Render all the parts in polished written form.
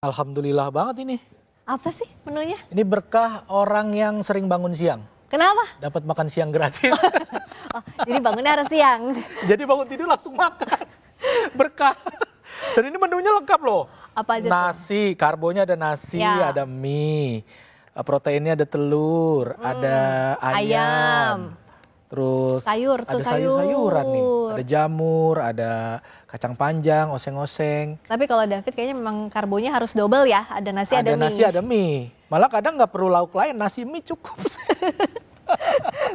Alhamdulillah banget ini. Apa sih menunya? Ini berkah orang yang sering bangun siang. Kenapa? Dapat makan siang gratis. Oh, jadi bangunnya harus siang. Jadi bangun tidur langsung makan. Berkah. Dan ini menunya lengkap loh. Apa aja tuh? Nasi, karbonya ada nasi, Ya. ada mie. Proteinnya ada telur, ada ayam. Terus Sayur tuh, ada sayur-sayuran nih. sayur. Ada jamur, ada kacang panjang, oseng-oseng. Tapi kalau David kayaknya memang karbonya harus double ya. Ada nasi, ada mie. Nasi, ada mie. Malah kadang nggak perlu lauk lain, nasi mie cukup.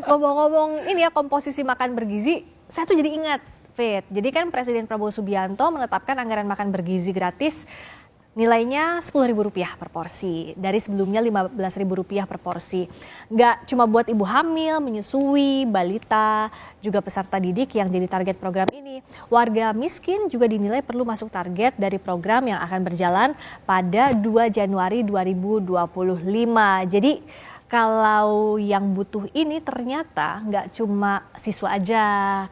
Ngomong-ngomong ini ya komposisi makan bergizi, saya tuh jadi ingat, Fit. Jadi kan Presiden Prabowo Subianto menetapkan anggaran makan bergizi gratis nilainya Rp10.000 per porsi. Dari sebelumnya Rp15.000 per porsi. Nggak cuma buat ibu hamil, menyusui, balita, juga peserta didik yang jadi target program ini. Warga miskin juga dinilai perlu masuk target dari program yang akan berjalan pada 2 Januari 2025. Jadi kalau yang butuh ini ternyata nggak cuma siswa aja.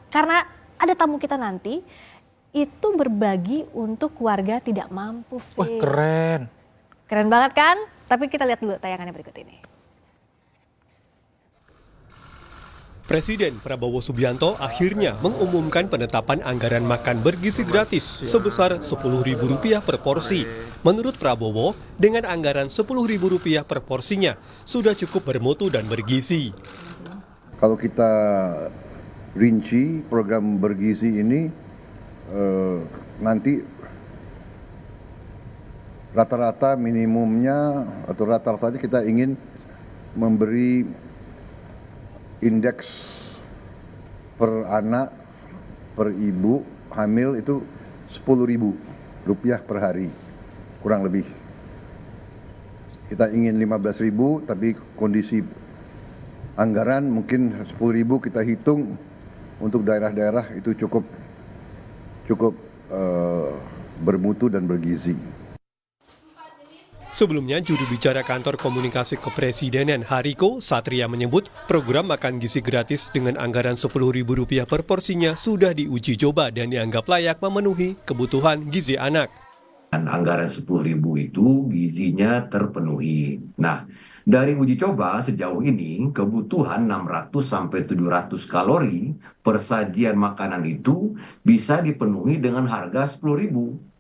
Karena ada tamu kita nanti itu berbagi untuk keluarga tidak mampu. Wah, keren. Keren banget kan? Tapi kita lihat dulu tayangannya berikut ini. Presiden Prabowo Subianto akhirnya mengumumkan penetapan anggaran makan bergizi gratis sebesar Rp10.000 per porsi. Menurut Prabowo, dengan anggaran Rp10.000 per porsinya sudah cukup bermutu dan bergizi. Kalau kita rinci program bergizi ini, nanti rata-rata minimumnya atau rata-ratanya kita ingin memberi indeks per anak per ibu hamil itu Rp10.000 per hari kurang lebih. Kita ingin 15.000 tapi kondisi anggaran mungkin 10.000 kita hitung untuk daerah-daerah itu cukup bermutu dan bergizi. Sebelumnya, juru bicara kantor komunikasi kepresidenan Hariko Satria menyebut program makan gizi gratis dengan anggaran Rp10.000 per porsinya sudah diuji coba dan dianggap layak memenuhi kebutuhan gizi anak. Anggaran 10.000 itu gizinya terpenuhi. Nah, dari uji coba sejauh ini kebutuhan 600 sampai 700 kalori per sajian makanan itu bisa dipenuhi dengan harga 10.000.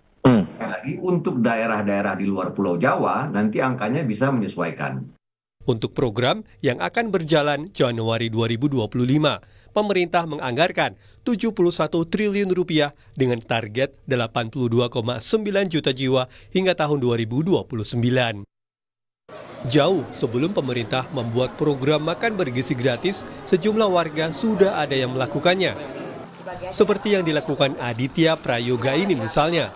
Lagi untuk daerah-daerah di luar Pulau Jawa nanti angkanya bisa menyesuaikan. Untuk program yang akan berjalan Januari 2025, pemerintah menganggarkan Rp71 triliun dengan target 82,9 juta jiwa hingga tahun 2029. Jauh sebelum pemerintah membuat program makan bergizi gratis, sejumlah warga sudah ada yang melakukannya. Seperti yang dilakukan Aditya Prayoga ini misalnya.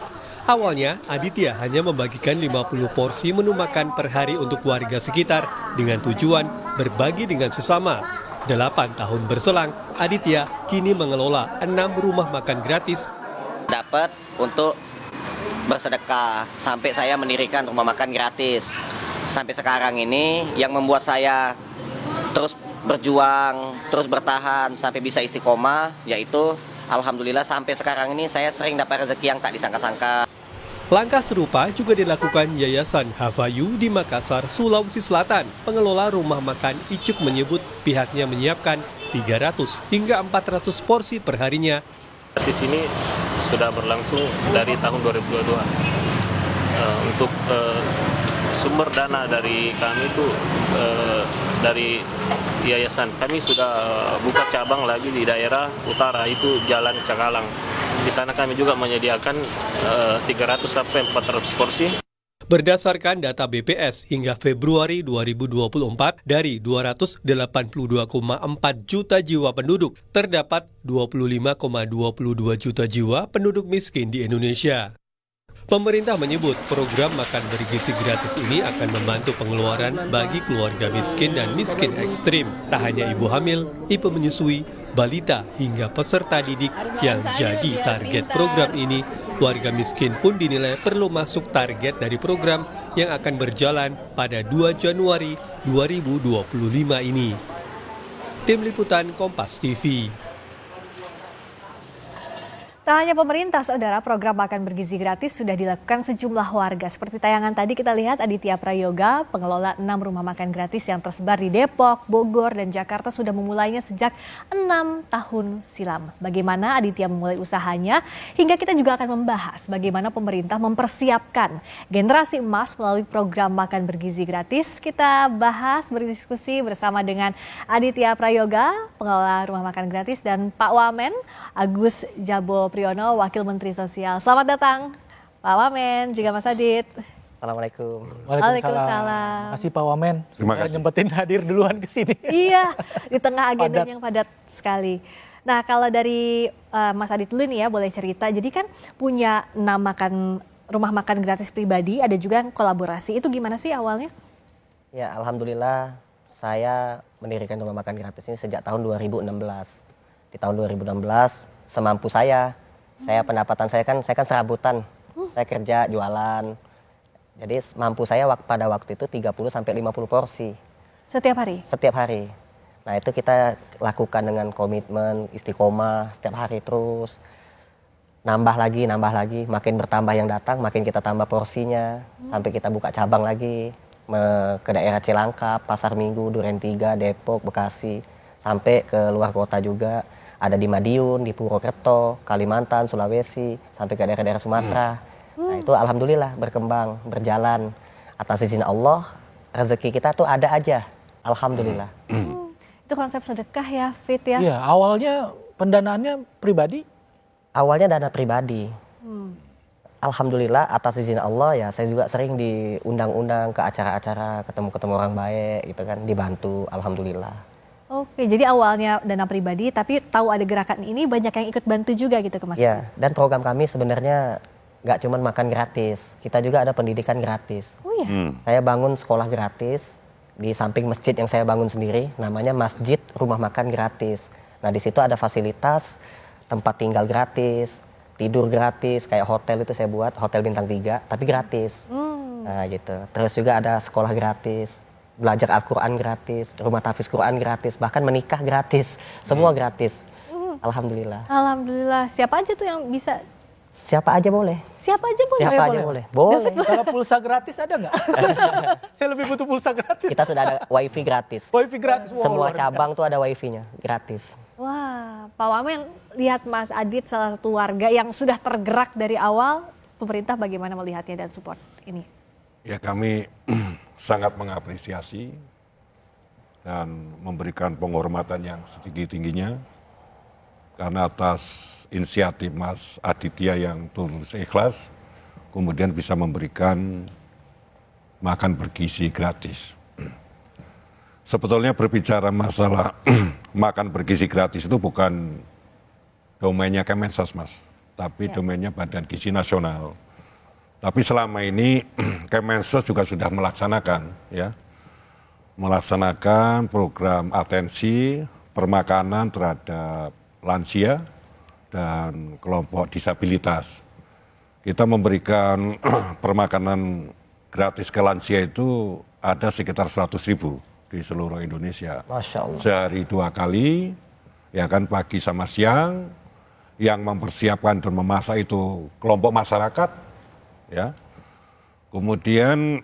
Awalnya, Aditya hanya membagikan 50 porsi menu makan per hari untuk warga sekitar dengan tujuan berbagi dengan sesama. 8 tahun berselang, Aditya kini mengelola 6 rumah makan gratis. Dapat untuk bersedekah sampai saya mendirikan rumah makan gratis. Sampai sekarang ini yang membuat saya terus berjuang, terus bertahan sampai bisa istiqomah, yaitu alhamdulillah sampai sekarang ini saya sering dapat rezeki yang tak disangka-sangka. Langkah serupa juga dilakukan Yayasan Hafayu di Makassar, Sulawesi Selatan. Pengelola rumah makan Icuk menyebut pihaknya menyiapkan 300 hingga 400 porsi per harinya. Di sini sudah berlangsung dari tahun 2022. Untuk sumber dana dari kami itu dari yayasan. Kami sudah buka cabang lagi di daerah utara, itu Jalan Cakalang. Di sana kami juga menyediakan 300 sampai 400 porsi. Berdasarkan data BPS hingga Februari 2024 dari 282,4 juta jiwa penduduk, terdapat 25,22 juta jiwa penduduk miskin di Indonesia. Pemerintah menyebut program makan bergizi gratis ini akan membantu pengeluaran bagi keluarga miskin dan miskin ekstrim. Tak hanya ibu hamil, ibu menyusui, balita hingga peserta didik yang jadi target program ini, warga miskin pun dinilai perlu masuk target dari program yang akan berjalan pada 2 Januari 2025 ini. Tim Liputan Kompas TV. Tak hanya pemerintah, saudara, program makan bergizi gratis sudah dilakukan sejumlah warga. Seperti tayangan tadi kita lihat Aditya Prayoga, pengelola 6 rumah makan gratis yang tersebar di Depok, Bogor, dan Jakarta sudah memulainya sejak 6 tahun silam. Bagaimana Aditya memulai usahanya, hingga kita juga akan membahas bagaimana pemerintah mempersiapkan generasi emas melalui program makan bergizi gratis. Kita bahas, berdiskusi bersama dengan Aditya Prayoga, pengelola rumah makan gratis, dan Pak Wamen, Agus Jabo Priyono, Wakil Menteri Sosial. Selamat datang Pak Wamen, juga Mas Adit. Assalamualaikum. Waalaikumsalam. Terima kasih Pak Wamen. Terima Saya kasih. nyempetin hadir duluan ke sini. Iya, di tengah agenda Padat. yang padat sekali. Nah, kalau dari Mas Adit dulu nih ya, boleh cerita. Jadi kan punya rumah makan gratis pribadi, ada juga yang kolaborasi. Itu gimana sih awalnya? Ya, alhamdulillah saya mendirikan rumah makan gratis ini sejak tahun 2016. Di tahun 2016 semampu saya pendapatan saya kan serabutan. Saya kerja jualan. Jadi mampu saya pada waktu itu 30 sampai 50 porsi Setiap hari? setiap hari. Nah, itu kita lakukan dengan komitmen, istiqomah setiap hari terus. Nambah lagi, makin bertambah yang datang, makin kita tambah porsinya. Sampai kita buka cabang lagi ke daerah Cilangkap, Pasar Minggu, Duren 3, Depok, Bekasi, sampai ke luar kota juga. Ada di Madiun, di Purwokerto, Kalimantan, Sulawesi, sampai ke daerah-daerah Sumatera. Nah, itu alhamdulillah berkembang, berjalan. Atas izin Allah, rezeki kita tuh ada aja. Alhamdulillah. Itu konsep sedekah ya, Fit ya? Iya, awalnya pendanaannya pribadi. Awalnya dana pribadi. Alhamdulillah atas izin Allah ya, saya juga sering diundang-undang ke acara-acara, ketemu-ketemu orang baik gitu kan, dibantu, alhamdulillah. Oke, jadi awalnya dana pribadi, tapi tahu ada gerakan ini banyak yang ikut bantu juga gitu ke Mas. Ya, dan program kami sebenarnya nggak cuma makan gratis, kita juga ada pendidikan gratis. Oh iya? Saya bangun sekolah gratis di samping masjid yang saya bangun sendiri, namanya Masjid Rumah Makan Gratis. Nah, di situ ada fasilitas tempat tinggal gratis, tidur gratis, kayak hotel itu saya buat, hotel bintang 3, tapi gratis. Nah gitu. Terus juga ada sekolah gratis, belajar Al-Quran gratis, rumah tahfiz Quran gratis, bahkan menikah gratis, semua gratis. Alhamdulillah. Alhamdulillah. Siapa aja tuh yang bisa? Siapa aja boleh. Siapa aja boleh? Siapa aja boleh. Boleh. Kalau pulsa gratis ada nggak? Saya lebih butuh pulsa gratis. Kita sudah ada wifi gratis. Wifi gratis. Wow, Semua luar biasa. cabang tuh ada wifi-nya, gratis. Wah, Pak Wamen, lihat Mas Adit salah satu warga yang sudah tergerak dari awal. Pemerintah bagaimana melihatnya dan support ini? Ya, kami sangat mengapresiasi dan memberikan penghormatan yang setinggi-tingginya karena atas inisiatif Mas Aditya yang tulus ikhlas kemudian bisa memberikan makan bergizi gratis. Sebetulnya berbicara masalah makan bergizi gratis itu bukan domainnya Kemensos, Mas, tapi domainnya Badan Gizi Nasional. Tapi selama ini Kemensos juga sudah melaksanakan program atensi permakanan terhadap lansia dan kelompok disabilitas. Kita memberikan permakanan gratis ke lansia itu ada sekitar 100.000 di seluruh Indonesia. Masya Allah. Sehari 2 kali, ya kan, pagi sama siang. Yang mempersiapkan dan memasak itu kelompok masyarakat, ya. Kemudian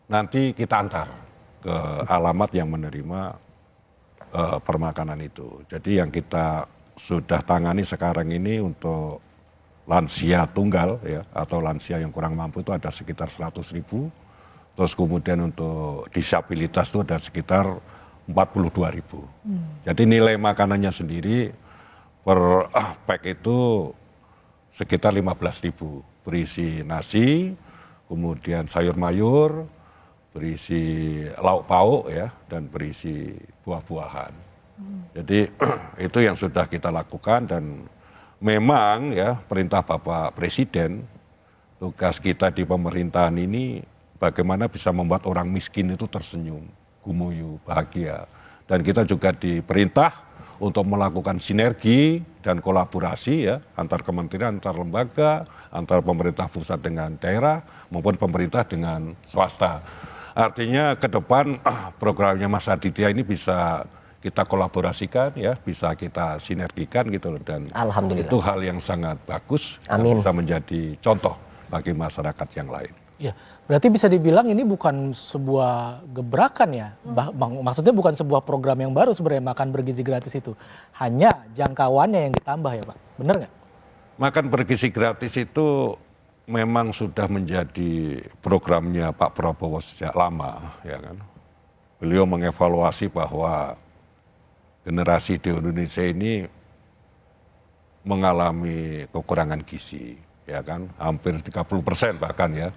nanti kita antar ke alamat yang menerima permakanan itu. Jadi yang kita sudah tangani sekarang ini untuk lansia tunggal, ya, atau lansia yang kurang mampu itu ada sekitar 100.000. Terus kemudian untuk disabilitas itu ada sekitar 42.000. Jadi nilai makanannya sendiri per pack itu sekitar 15.000. Berisi nasi, kemudian sayur mayur, berisi lauk pauk, ya, dan berisi buah-buahan. Jadi itu yang sudah kita lakukan dan memang ya perintah Bapak Presiden, tugas kita di pemerintahan ini bagaimana bisa membuat orang miskin itu tersenyum, gumuyu, bahagia. Dan kita juga diperintah untuk melakukan sinergi dan kolaborasi, ya, antar kementerian, antar lembaga, antar pemerintah pusat dengan daerah maupun pemerintah dengan swasta. Artinya ke depan programnya Mas Aditya ini bisa kita kolaborasikan ya, bisa kita sinergikan gitu loh, dan Alhamdulillah. itu hal yang sangat bagus. Amin. Bisa menjadi contoh bagi masyarakat yang lain. Ya, berarti bisa dibilang ini bukan sebuah gebrakan ya. Maksudnya bukan sebuah program yang baru sebenarnya makan bergizi gratis itu. Hanya jangkauannya yang ditambah ya Pak. Bener nggak? Makan bergizi gratis itu memang sudah menjadi programnya Pak Prabowo sejak lama, ya kan. Beliau mengevaluasi bahwa generasi di Indonesia ini mengalami kekurangan gizi, ya kan, hampir 30% bahkan ya.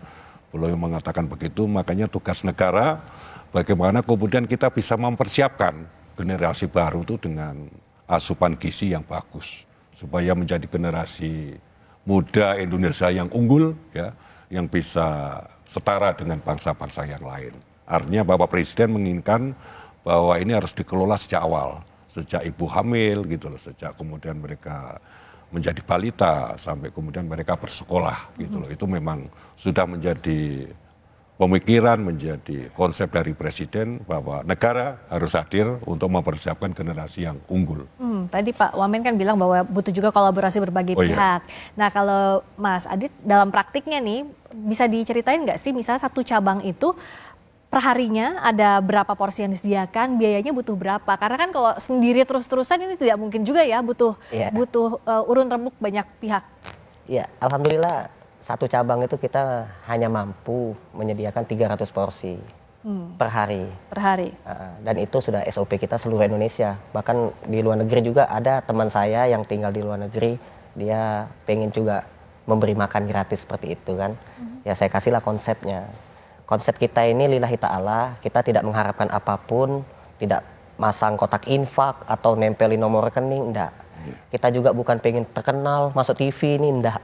Beliau mengatakan begitu, makanya tugas negara bagaimana kemudian kita bisa mempersiapkan generasi baru itu dengan asupan gizi yang bagus, supaya menjadi generasi muda Indonesia yang unggul, ya, yang bisa setara dengan bangsa-bangsa yang lain. Artinya Bapak Presiden menginginkan bahwa ini harus dikelola sejak awal, sejak ibu hamil gitu loh, sejak kemudian mereka menjadi balita sampai kemudian mereka bersekolah gitu loh. Itu memang sudah menjadi pemikiran, menjadi konsep dari Presiden bahwa negara harus hadir untuk mempersiapkan generasi yang unggul. Tadi Pak Wamen kan bilang bahwa butuh juga kolaborasi berbagai pihak. Nah kalau Mas Adit dalam praktiknya nih bisa diceritain nggak sih misalnya satu cabang itu perharinya ada berapa porsi yang disediakan, biayanya butuh berapa? Karena kan kalau sendiri terus-terusan ini tidak mungkin juga ya, butuh urun rembuk banyak pihak. Iya, alhamdulillah satu cabang itu kita hanya mampu menyediakan 300 porsi per hari. Per hari. Dan itu sudah SOP kita seluruh Indonesia. Bahkan di luar negeri juga ada teman saya yang tinggal di luar negeri, dia pengen juga memberi makan gratis seperti itu kan. Ya saya kasihlah konsepnya. Konsep kita ini lillahi ta'ala, kita tidak mengharapkan apapun, tidak masang kotak infak atau nempelin nomor rekening, enggak. Kita juga bukan pengen terkenal, masuk TV ini, enggak.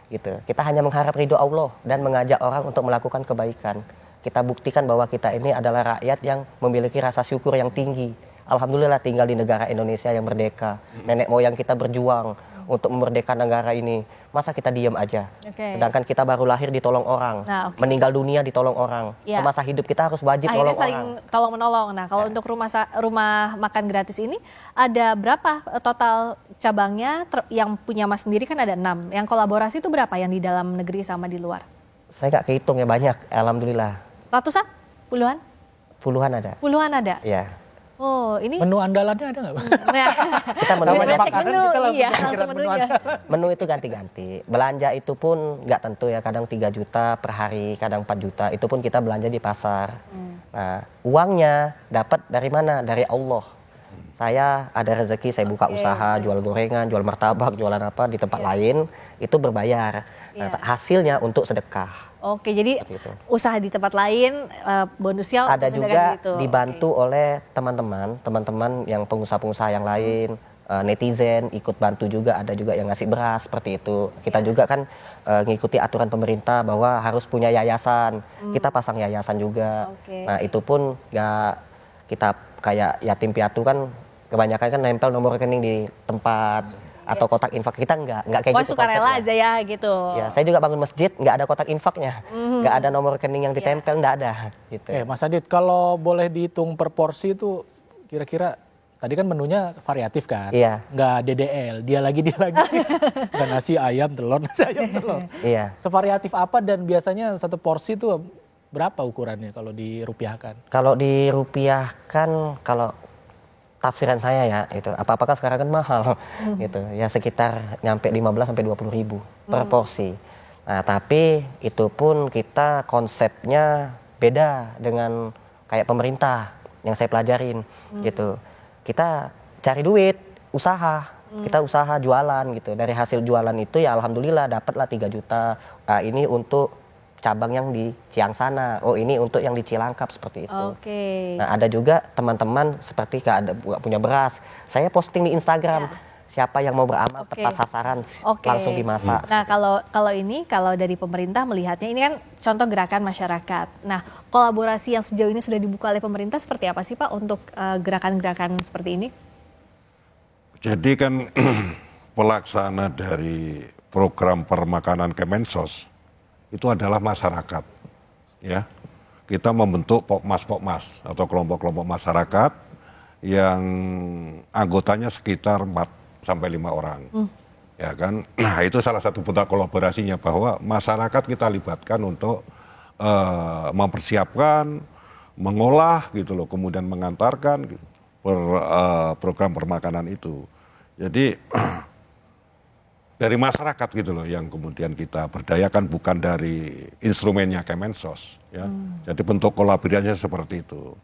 Gitu. Kita hanya mengharap ridho Allah dan mengajak orang untuk melakukan kebaikan. Kita buktikan bahwa kita ini adalah rakyat yang memiliki rasa syukur yang tinggi. Alhamdulillah tinggal di negara Indonesia yang merdeka. Nenek moyang kita berjuang untuk memerdekakan negara ini. Masa kita diam aja? Sedangkan kita baru lahir ditolong orang, meninggal dunia ditolong orang. Semasa hidup kita harus wajib akhirnya tolong saling orang. tolong menolong. Nah kalau untuk rumah makan gratis ini ada berapa total cabangnya? Yang punya Mas sendiri kan ada 6. Yang kolaborasi itu berapa yang di dalam negeri sama di luar? Saya nggak kehitung ya, banyak. Alhamdulillah. Ratusan? Puluhan? Puluhan ada. Puluhan ada? Ya. Oh ini Menu andalannya ada nggak Pak? Kita menu, Namanya makanan kita langsung iya, pikiran langsung menu menunya. andalan. menu itu ganti-ganti. Belanja itu pun nggak tentu ya. Kadang 3 juta per hari, kadang 4 juta. Itu pun kita belanja di pasar. Nah, uangnya dapat dari mana? Dari Allah. Saya ada rezeki, saya buka usaha, jual gorengan, jual martabak, jualan apa di tempat lain, itu berbayar. Nah, hasilnya untuk sedekah. Oke, jadi usaha di tempat lain bonusnya Ada untuk juga sedekah gitu. dibantu oleh teman-teman yang pengusaha-pengusaha yang lain, netizen ikut bantu juga, ada juga yang ngasih beras seperti itu. Kita juga kan ngikuti aturan pemerintah bahwa harus punya yayasan. Kita pasang yayasan juga. Nah, itu pun nggak kita kayak yatim piatu kan kebanyakan kan nempel nomor rekening di tempat atau kotak infak, kita nggak kayak gitu sukarela konsepnya. aja ya gitu. Ya, saya juga bangun masjid nggak ada kotak infaknya, nggak ada nomor rekening yang ditempel, nggak ada. Gitu. Mas Adit, kalau boleh dihitung per porsi itu kira-kira tadi kan menunya variatif kan? Iya. Nggak DDL, dia lagi. Nggak nasi ayam telur, nasi ayam telur. Iya. Sevariatif apa dan biasanya satu porsi itu berapa ukurannya kalau dirupiahkan? Kalau dirupiahkan, kalau tafsiran saya ya itu apakah sekarang kan mahal gitu ya, sekitar nyampe 15 sampai 20 ribu per porsi. Nah tapi itu pun kita konsepnya beda dengan kayak pemerintah yang saya pelajarin gitu. Kita cari duit, usaha, kita usaha jualan gitu. Dari hasil jualan itu ya alhamdulillah dapatlah 3 juta. Ini untuk cabang yang di Ciang sana, ini untuk yang di Cilangkap seperti itu. Nah ada juga teman-teman seperti ada punya beras, saya posting di Instagram, siapa yang mau beramal tepat sasaran langsung dimasak. Nah kalau dari pemerintah melihatnya ini kan contoh gerakan masyarakat. Nah kolaborasi yang sejauh ini sudah dibuka oleh pemerintah seperti apa sih Pak untuk gerakan-gerakan seperti ini? Jadi kan pelaksana dari program permakanan Kemensos itu adalah masyarakat, ya. Kita membentuk pokmas atau kelompok-kelompok masyarakat yang anggotanya sekitar 4 sampai 5 orang. Ya kan? Nah, itu salah satu bentuk kolaborasinya bahwa masyarakat kita libatkan untuk mempersiapkan, mengolah gitu loh, kemudian mengantarkan program permakanan itu. Jadi dari masyarakat gitu loh yang kemudian kita berdayakan, bukan dari instrumennya Kemensos ya. Jadi bentuk kolaborasinya seperti itu.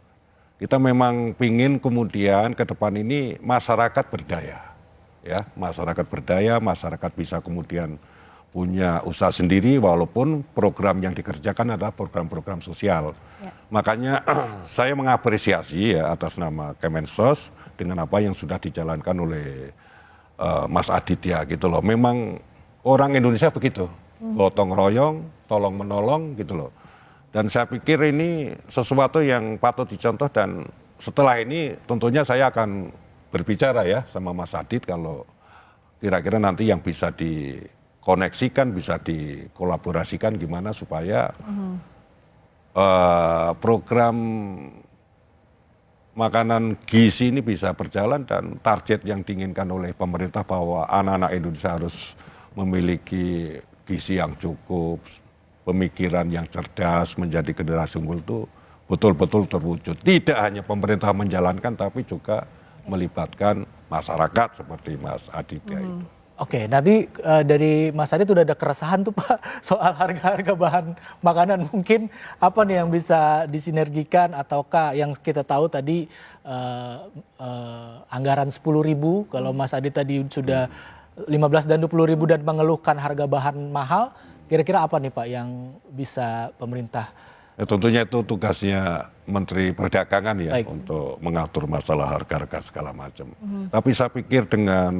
Kita memang pingin kemudian ke depan ini masyarakat berdaya ya, masyarakat berdaya, masyarakat bisa kemudian punya usaha sendiri walaupun program yang dikerjakan adalah program-program sosial. Ya. Makanya saya mengapresiasi ya atas nama Kemensos dengan apa yang sudah dijalankan oleh Mas Aditya gitu loh. Memang orang Indonesia begitu, gotong royong, tolong menolong gitu loh. Dan saya pikir ini sesuatu yang patut dicontoh, dan setelah ini tentunya saya akan berbicara ya sama Mas Adit kalau kira-kira nanti yang bisa dikoneksikan, bisa dikolaborasikan gimana supaya program makanan gizi ini bisa berjalan, dan target yang diinginkan oleh pemerintah bahwa anak-anak Indonesia harus memiliki gizi yang cukup, pemikiran yang cerdas, menjadi generasi unggul itu betul-betul terwujud. Tidak hanya pemerintah menjalankan, tapi juga melibatkan masyarakat seperti Mas Aditya itu. Oke, nanti dari Mas Adit udah ada keresahan tuh Pak soal harga-harga bahan makanan. Mungkin apa nih yang bisa disinergikan, ataukah yang kita tahu tadi anggaran 10.000, kalau Mas Adit tadi sudah 15 dan 20.000 dan mengeluhkan harga bahan mahal, kira-kira apa nih Pak yang bisa pemerintah? Ya, tentunya itu tugasnya Menteri Perdagangan ya. Baik. Untuk mengatur masalah harga-harga segala macam. Tapi saya pikir dengan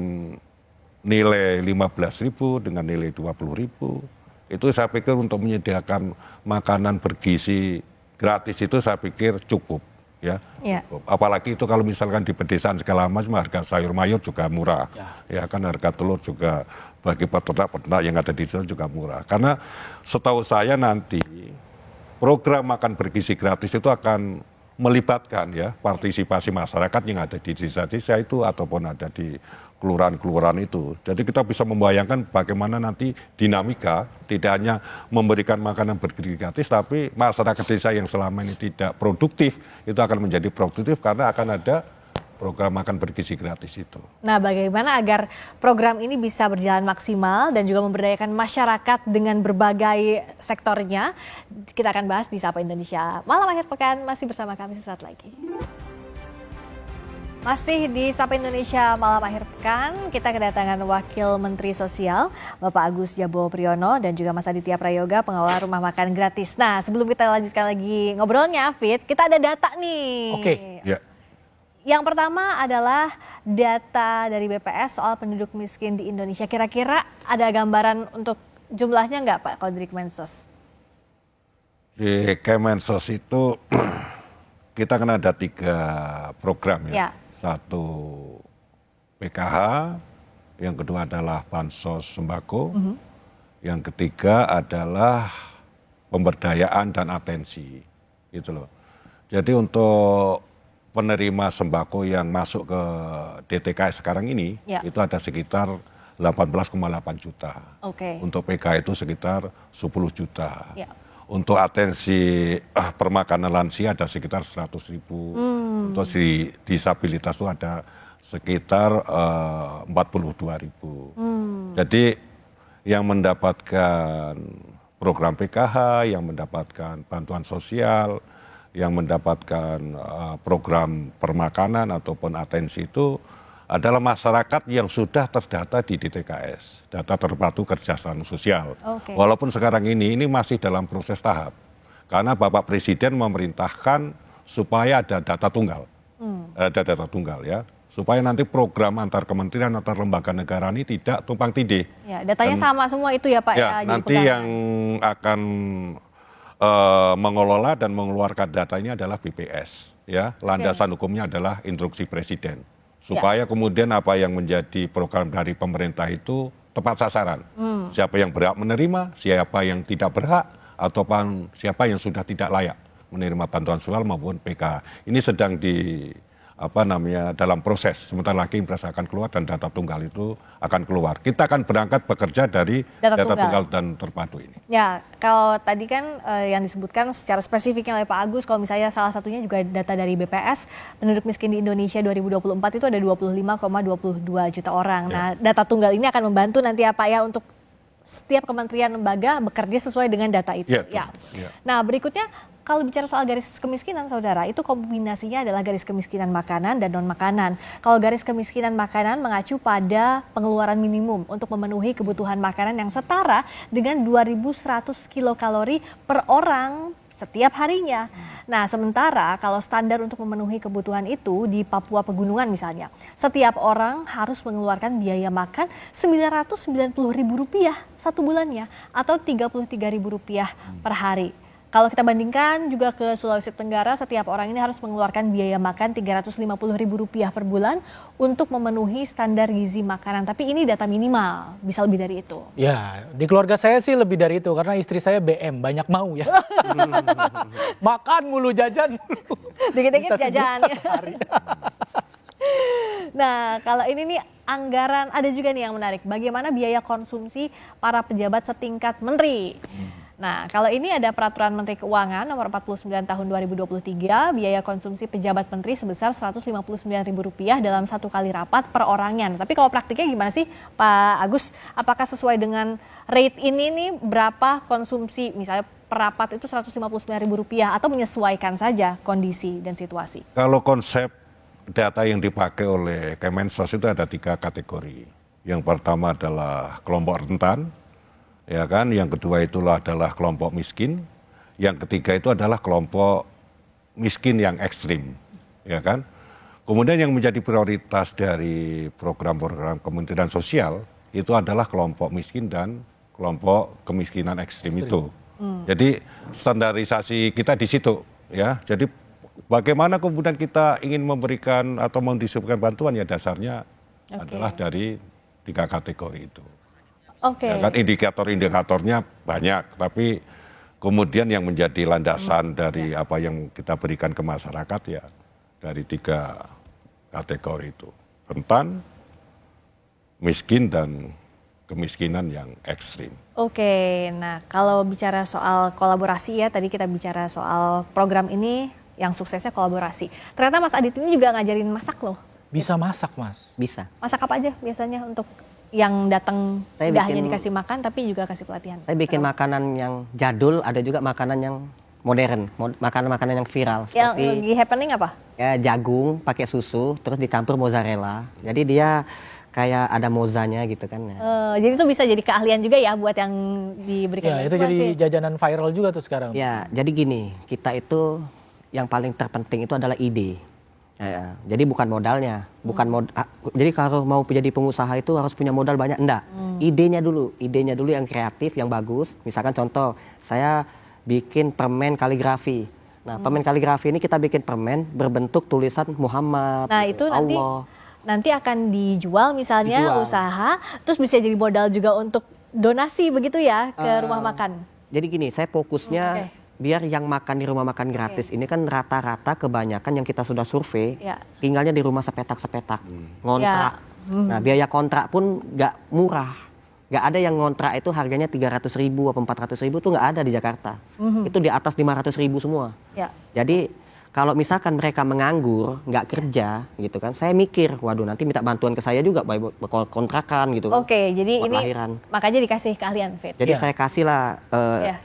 nilai 15.000 dengan nilai 20.000 itu saya pikir untuk menyediakan makanan bergizi gratis itu saya pikir cukup ya. Cukup. Apalagi itu kalau misalkan di pedesaan segala macam harga sayur mayur juga murah ya kan, harga telur juga bagi peternak yang ada di sana juga murah. Karena setahu saya nanti program makan bergizi gratis itu akan melibatkan ya partisipasi masyarakat yang ada di desa-desa itu ataupun ada di kelurahan-kelurahan itu. Jadi kita bisa membayangkan bagaimana nanti dinamika, tidak hanya memberikan makanan bergizi gratis, tapi masyarakat desa yang selama ini tidak produktif, itu akan menjadi produktif karena akan ada program makan bergizi gratis itu. Nah, bagaimana agar program ini bisa berjalan maksimal dan juga memberdayakan masyarakat dengan berbagai sektornya, kita akan bahas di Sapa Indonesia Malam Akhir Pekan, masih bersama kami sesaat lagi. Masih di Sapa Indonesia Malam Akhir Pekan, kita kedatangan Wakil Menteri Sosial, Bapak Agus Jabo Priyono, dan juga Mas Aditya Prayoga, pengelola rumah makan gratis. Nah, sebelum kita lanjutkan lagi ngobrolnya, Fit, kita ada data nih. Oke. Ya. Yang pertama adalah data dari BPS soal penduduk miskin di Indonesia. Kira-kira ada gambaran untuk jumlahnya nggak Pak, kalau dari Kemensos? Di Kemensos itu kita kan ada 3 program ya. Satu PKH, yang kedua adalah Bansos Sembako, yang ketiga adalah pemberdayaan dan atensi, gitu loh. Jadi untuk penerima sembako yang masuk ke DTKS sekarang ini, itu ada sekitar 18,8 juta. Untuk PKH itu sekitar 10 juta. Untuk atensi permakanan lansia ada sekitar 100.000. Untuk disabilitas itu ada sekitar 42.000. Jadi yang mendapatkan program PKH, yang mendapatkan bantuan sosial, yang mendapatkan program permakanan ataupun atensi itu adalah masyarakat yang sudah terdata di DTKS, data terpadu kerjasama sosial. Walaupun sekarang ini masih dalam proses tahap, karena Bapak Presiden memerintahkan supaya ada data tunggal, ya, supaya nanti program antar kementerian, antar lembaga negara ini tidak tumpang tindih. Ya, datanya sama semua itu ya Pak. Ya, nanti yang akan mengelola dan mengeluarkan data ini adalah BPS, ya, landasan hukumnya adalah instruksi Presiden. Supaya kemudian apa yang menjadi program dari pemerintah itu tepat sasaran. Siapa yang berhak menerima, siapa yang tidak berhak, ataupun siapa yang sudah tidak layak menerima bantuan sosial maupun PKH. Ini sedang dalam proses. Sebentar lagi impres akan keluar dan data tunggal itu akan keluar. Kita akan berangkat bekerja dari Data data tunggal tunggal dan terpadu ini. Ya, kalau tadi kan yang disebutkan secara spesifiknya oleh Pak Agus, kalau misalnya salah satunya juga data dari BPS, penduduk miskin di Indonesia 2024 itu ada 25,22 juta orang. Nah, data tunggal ini akan membantu nanti ya Pak ya untuk setiap kementerian lembaga bekerja sesuai dengan data itu. Ya. Nah, berikutnya kalau bicara soal garis kemiskinan, saudara, itu kombinasinya adalah garis kemiskinan makanan dan non-makanan. Kalau garis kemiskinan makanan mengacu pada pengeluaran minimum untuk memenuhi kebutuhan makanan yang setara dengan 2.100 kilokalori per orang setiap harinya. Nah, sementara kalau standar untuk memenuhi kebutuhan itu di Papua Pegunungan misalnya, setiap orang harus mengeluarkan biaya makan Rp990.000 satu bulannya atau Rp33.000 per hari. Kalau kita bandingkan juga ke Sulawesi Tenggara, setiap orang ini harus mengeluarkan biaya makan Rp350.000 per bulan untuk memenuhi standar gizi makanan. Tapi ini data minimal, bisa lebih dari itu. Ya, di keluarga saya sih lebih dari itu karena istri saya BM, banyak mau ya. Makan mulu, jajan mulu. Dikit-dikit Bisa jajan. sebulan sehari. Nah, kalau ini nih anggaran, ada juga nih yang menarik. Bagaimana biaya konsumsi para pejabat setingkat menteri? Nah, kalau ini ada Peraturan Menteri Keuangan nomor 49 tahun 2023, biaya konsumsi pejabat menteri sebesar Rp159.000 dalam satu kali rapat per orangnya. Tapi kalau praktiknya gimana sih Pak Agus? Apakah sesuai dengan rate ini nih berapa konsumsi misalnya per rapat itu Rp159.000 atau menyesuaikan saja kondisi dan situasi? Kalau konsep data yang dipakai oleh Kemensos itu ada 3 kategori. Yang pertama adalah kelompok rentan, ya kan, yang kedua adalah kelompok miskin, yang ketiga itu adalah kelompok miskin yang ekstrim, ya kan. Kemudian yang menjadi prioritas dari program-program Kementerian Sosial itu adalah kelompok miskin dan kelompok kemiskinan ekstrim itu. Jadi standarisasi kita di situ, ya. Jadi bagaimana kemudian kita ingin memberikan atau mendistribusikan bantuan ya dasarnya adalah dari 3 kategori itu. Ya kan, indikator-indikatornya banyak, tapi kemudian yang menjadi landasan dari apa yang kita berikan ke masyarakat ya dari 3 kategori itu. Rentan, miskin, dan kemiskinan yang ekstrim. Oke, nah kalau bicara soal kolaborasi ya, tadi kita bicara soal program ini yang suksesnya kolaborasi. Ternyata Mas Adit ini juga ngajarin masak loh. Bisa masak, Mas. Bisa. Masak apa aja biasanya untuk yang datang tidak hanya dikasih makan tapi juga kasih pelatihan? Saya bikin makanan yang jadul, ada juga makanan yang modern, makanan-makanan yang viral. Yang Seperti lagi happening apa? ya, jagung pakai susu, terus dicampur mozzarella. Jadi dia kayak ada mozanya gitu kan. Jadi itu bisa jadi keahlian juga ya buat yang diberikan. Ya, itu jadi jajanan viral juga tuh sekarang. Ya, jadi gini, kita itu yang paling terpenting itu adalah ide. Ya, jadi bukan modalnya, jadi kalau mau jadi pengusaha itu harus punya modal banyak, enggak. Idenya dulu yang kreatif, yang bagus. Misalkan contoh, saya bikin permen kaligrafi. Nah, permen kaligrafi ini kita bikin permen berbentuk tulisan Muhammad, Nah, itu Allah. nanti akan dijual misalnya usaha, terus bisa jadi modal juga untuk donasi begitu ya ke rumah makan. Jadi gini, saya fokusnya biar yang makan di rumah makan gratis ini kan rata-rata kebanyakan yang kita sudah survei tinggalnya di rumah sepetak-sepetak, ngontrak. Nah, biaya kontrak pun nggak murah. Nggak ada yang ngontrak itu harganya 300.000 atau 400.000 tuh nggak ada di Jakarta. Itu di atas 500.000 semua. Jadi kalau misalkan mereka menganggur, nggak kerja gitu kan, saya mikir, waduh nanti minta bantuan ke saya juga, kontrakan gitu kan. Oke, jadi ini lahiran. makanya dikasih keahlian, Fit. Jadi saya kasihlah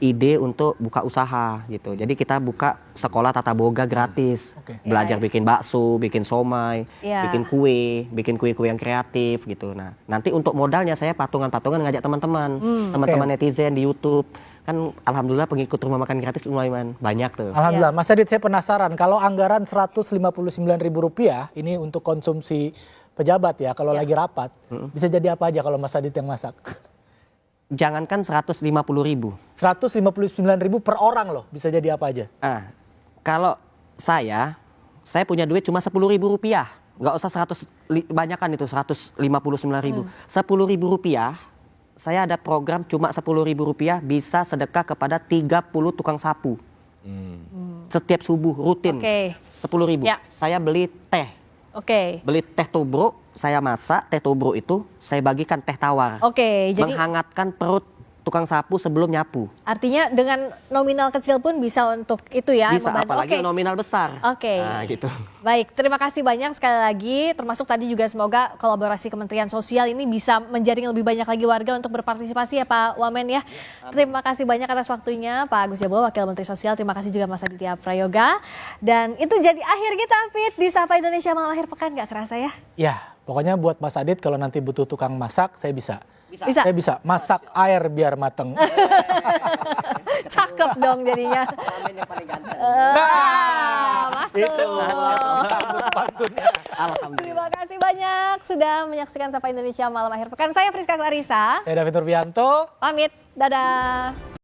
ide untuk buka usaha gitu. Jadi kita buka sekolah tata boga gratis, belajar bikin bakso, bikin somai, bikin kue yang kreatif gitu. Nah, nanti untuk modalnya saya patungan-patungan ngajak teman-teman, teman-teman netizen di YouTube. Kan alhamdulillah pengikut rumah makan gratis lumayan banyak tuh. Alhamdulillah. Mas Adit, saya penasaran kalau anggaran Rp159.000 ini untuk konsumsi pejabat ya kalau lagi rapat, bisa jadi apa aja kalau Mas Adit yang masak? Jangankan 150.000. 159.000 per orang loh, bisa jadi apa aja? Kalau saya punya duit cuma Rp10.000. Nggak usah 100, banyakan itu 159.000. Rp10.000 saya ada program cuma Rp10.000 bisa sedekah kepada 30 tukang sapu. Setiap subuh rutin. 10.000. Saya beli teh. Oke. Beli teh tubruk, saya masak teh tubruk itu, saya bagikan teh tawar. Oke, jadi Menghangatkan perut tukang sapu sebelum nyapu. artinya dengan nominal kecil pun bisa untuk itu ya. Bisa, membantu. apalagi Oke. nominal besar. Oke. Nah, gitu. Baik, terima kasih banyak sekali lagi. Termasuk tadi juga semoga kolaborasi Kementerian Sosial ini bisa menjaring lebih banyak lagi warga untuk berpartisipasi ya Pak Wamen ya. Terima kasih banyak atas waktunya Pak Agus Jabo, Wakil Menteri Sosial. Terima kasih juga Mas Aditya Prayoga. Dan itu jadi akhir kita Fit di Sapa Indonesia Malam Akhir Pekan, gak kerasa ya? Ya, pokoknya buat Mas Adit kalau nanti butuh tukang masak, saya bisa. Bisa. Saya bisa masak air biar mateng. Cakep dong jadinya. Masuk. Terima kasih banyak sudah menyaksikan Sapa Indonesia Malam Akhir Pekan. Saya Friska Clarissa. Saya David Nurbianto. Pamit. Dadah.